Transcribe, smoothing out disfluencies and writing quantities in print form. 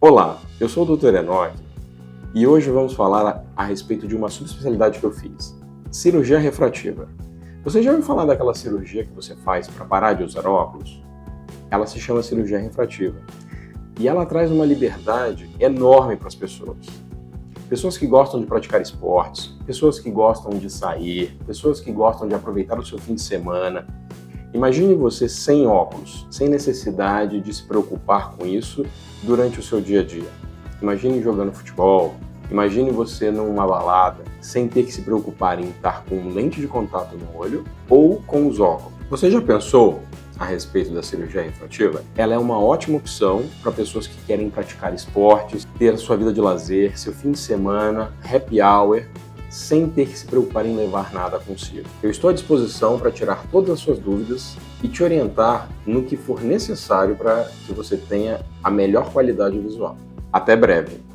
Olá, eu sou o Dr. Enoch e hoje vamos falar a respeito de uma subespecialidade que eu fiz, cirurgia refrativa. Você já ouviu falar daquela cirurgia que você faz para parar de usar óculos? Ela se chama cirurgia refrativa e ela traz uma liberdade enorme para as pessoas. Pessoas que gostam de praticar esportes, pessoas que gostam de sair, pessoas que gostam de aproveitar o seu fim de semana. Imagine você sem óculos, sem necessidade de se preocupar com isso durante o seu dia a dia. Imagine jogando futebol, imagine você numa balada, sem ter que se preocupar em estar com lente de contato no olho ou com os óculos. Você já pensou a respeito da cirurgia refrativa? Ela é uma ótima opção para pessoas que querem praticar esportes, ter sua vida de lazer, seu fim de semana, happy hour, sem ter que se preocupar em levar nada consigo. Eu estou à disposição para tirar todas as suas dúvidas e te orientar no que for necessário para que você tenha a melhor qualidade visual. Até breve!